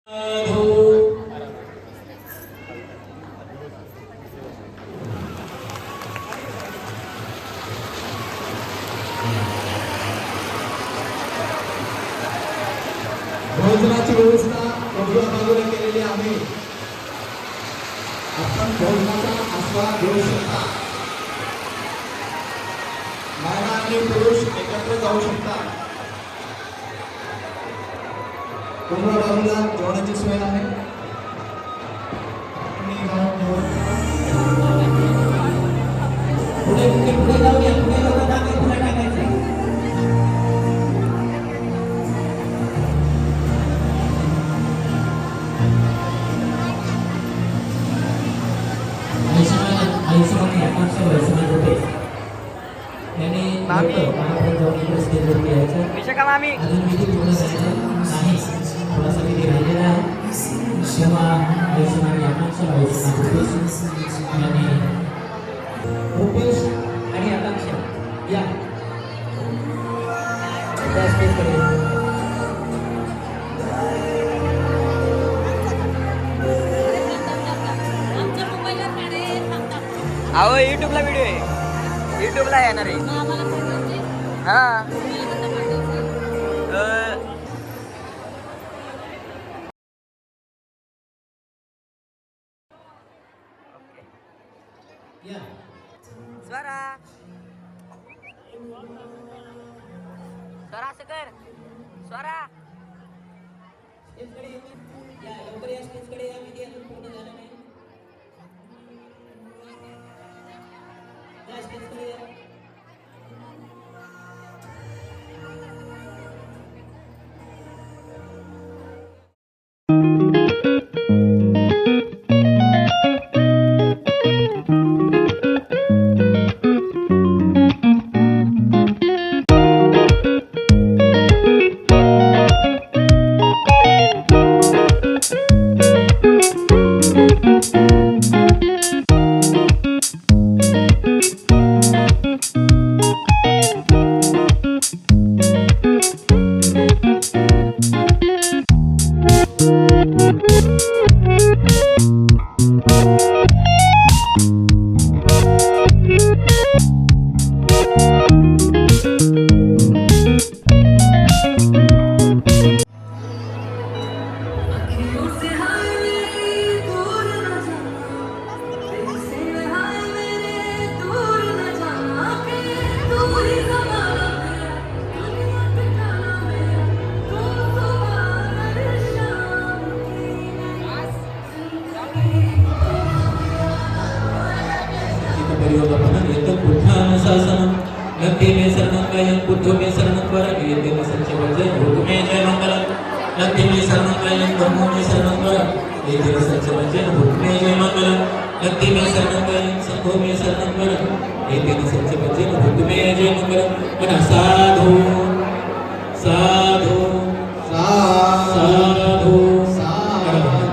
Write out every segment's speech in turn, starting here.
भोजनाची व्यवस्था उजव्या बाजूला केलेली आहे. आपण भोजनाचा आस्वाद घेऊ शकता. महिला आणि पुरुष एकत्र जाऊ शकतात. उजव्या बाजूला जेवणाची सोय आहे. पुढे जाऊया. पुढे लोक टाकायचं. रुपेश आणि आकांक्षा या अहो युट्यूबला व्हिडिओ आहे, युट्यूबला येणार आहे. हा स्वरा स्वरा असं कर स्वरा नक्की में शरणं बुद्धो में शरणं वरं येते में सच्चवचन भूत में जय मंगलम. नक्की में शरणं ब्रह्मो में शरणं वरं येते में सच्चवचन भूत में जय मंगलम. नक्की में शरणं संघो में शरणं वरं येते में सच्चवचन भूत में जय मंगलम. पण साधु साधु साधु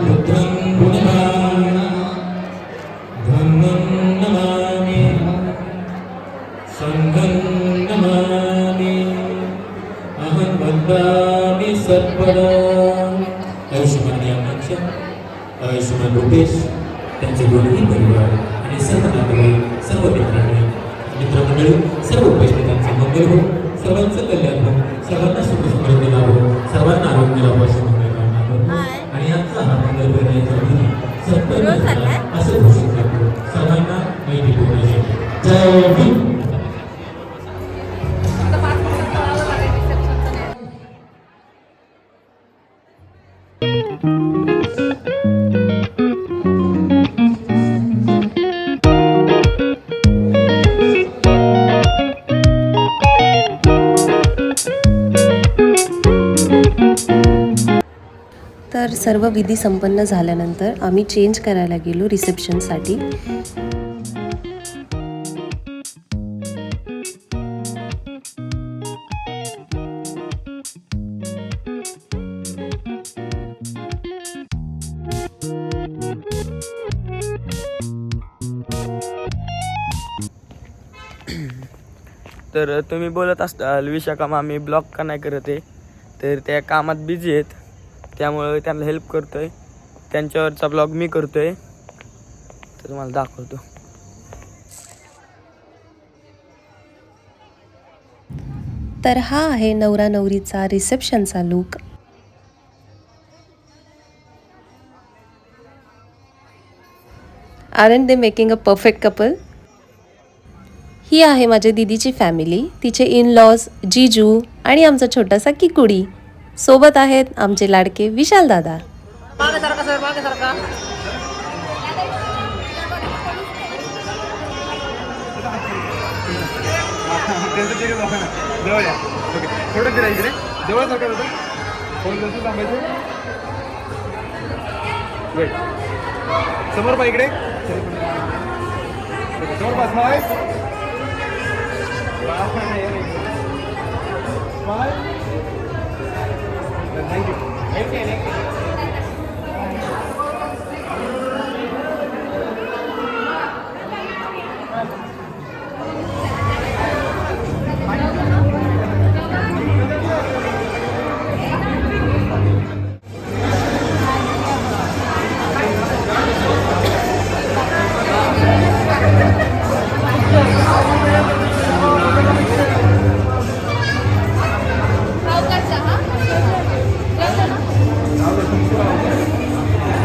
रुद्रं गुणवान् धम्मं नमामि संघं नमामि अहं वन्दामि सत्पदम्. आयुष्यमान आकांक्षा, आयुष्यमान रुपेश, त्यांचे दोन्ही परिवार आणि सर्व नातेवाईक, सर्व मित्रमंडळी, सर्व उपस्थितांचे मंगल हो, सर्वांचं कल्याण हो, सर्वांना सुख समृद्धी लाभो, सर्वांना आरोग्य लाभो असे मंगल. आणि यांचा हा मंगल करण्याचा विधी सत्पद असे घोषित करतो. सर्वांना माहिती पूर्ण जय भीम. तर सर्व विधी संपन्न झाल्यानंतर आम्ही चेंज करायला गेलो रिसेप्शनसाठी. तर तुम्ही बोलत असताल विशाखा मामी ब्लॉग का नाही करत आहे, तर त्या कामात बिझी आहेत. त्यामुळे त्यांना हेल्प करतोय. त्यांच्यावरचा ब्लॉग मी करतोय, तर तुम्हाला दाखवतो. तर हा आहे नवरा नवरीचा रिसेप्शनचा look. Aren't they making a perfect couple. ही आहे माझ्या दीदीची फॅमिली, तिचे इन लॉज, जीजू आणि आमचा छोटासा किकुडी. सोबत आहेत आमचे लाडके विशाल दादा. मागे सारखा सर, मागे सारखा. थोडं फिरा इकडे जवळ सरकार होतं फोन कसं थांबायचं. समोर पा इकडे समोर पास माय थँक्यू.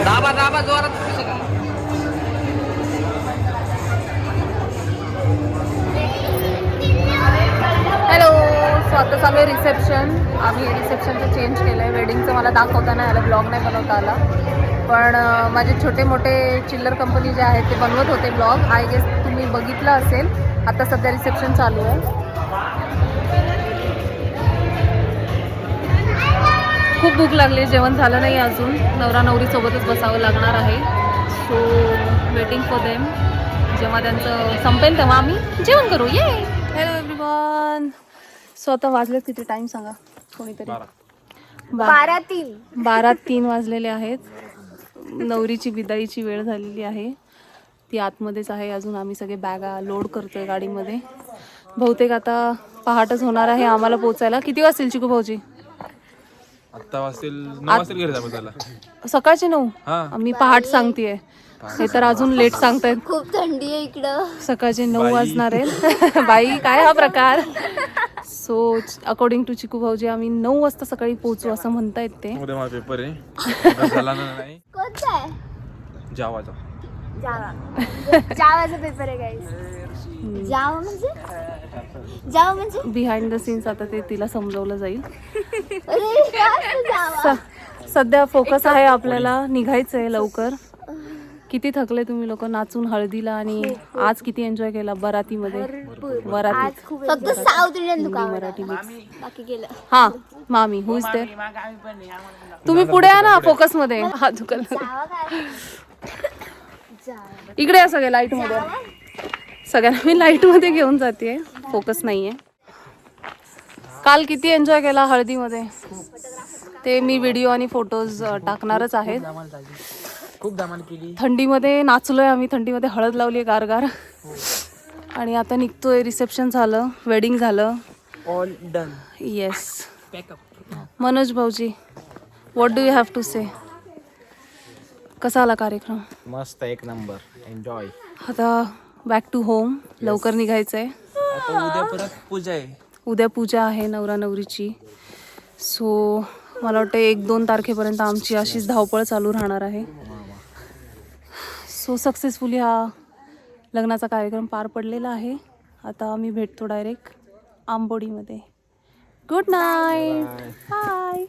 दाबा दाबा जोरात. हॅलो, सो आता चालू आहे रिसेप्शन. आम्ही रिसेप्शनचं चेंज केलं आहे. वेडिंगचं मला दाखवता नाही आलं, ब्लॉग नाही बनवता आला, पण माझे छोटे मोठे चिल्लर कंपनी जे आहेत ते बनवत होते ब्लॉग. आय गेस तुम्ही बघितलं असेल. आता सध्या रिसेप्शन चालू आहे. खूप भूक लागली, जेवण झालं नाही अजून. नवरा नवरीसोबतच बसावं लागणार आहे. So waiting for them. जेव्हा त्यांचं संपेल तेव्हा आम्ही जेवण करू. ये. Hello everyone. सो आता वाजलेत किती, टाइम सांगा कोणीतरी. 12:03 वाजलेले आहेत. नवरीची विदाईची वेळ झालेली आहे. ती आतमध्येच आहे अजून. आम्ही सगळे बॅगा लोड करतोय गाडीमध्ये. बहुतेक आता पहाटच होणार आहे आम्हाला पोचायला. किती वाजतील चिकू भाऊजी? आत्ता वाजतील 9 वाजतील घरी जावं त्याला. सकाळचे 9. मी पहाट सांगतेय, हे तर अजून लेट सांगतायत. खूप थंडी आहे इकडं. सकाळचे 9 वाजणार आहेत. बाई काय हा प्रकार. सो अकॉर्डिंग टू चिकू भाऊजी आम्ही 9 वाजता सकाळी पोहोचू असं म्हणतायत ते. उद्या मला पेपर आहे झाला नाही. कोणता आहे? जावाचा. जावाचा पेपर आहे गाईस. जावा म्हणजे बिहाइंड द सीन्स आता ते तिला समजवलं जाईल. अरे काय जावा. सध्या फोकस आहे आपल्याला निघायचंय लवकर. किती थकले तुम्ही लोक नाचून हळदीला, आणि आज किती एन्जॉय केला बरातीमध्ये. बराती फक्त साऊथ इंडियन दुकान मराठी मिक्स. बाकी केलं. हा मामी हु इज देअर. तुम्ही पुढे या ना फोकस मध्ये. हा दुकान जावा काय? इकडे या सगळे लाईट मध्ये. सगळ्यांना मी लाईट मध्ये घेऊन जाते. फोकस नाहीये. काल किती एन्जॉय केला हळदीमध्ये ते मी व्हिडिओ आणि फोटोज टाकणारच आहेत. खूप धमाल केली. थंडीमध्ये नाचलोय आम्ही. थंडीमध्ये हळद लावली गारगार. आणि आता निघतोय. रिसेप्शन झालं, वेडिंग झालं. All done. Yes. Pack up. Manoj भाऊजी, what do you have to say? कसा आला कार्यक्रम? मस्त, एक नंबर. एन्जॉय. आता बॅक टू होम. लवकर निघायचंय. आता उद्या परत पूजा आहे. उद्या पूजा आहे नवरा नवरीची. सो मला वाटतं 1-2 तारखेपर्यंत आमची अशीच धावपळ चालू राहणार आहे. सो सक्सेसफुली हा लग्नाचा कार्यक्रम पार पडलेला आहे. आता आम्ही भेटतो डायरेक्ट आंबोडीमध्ये. Good night. बाय.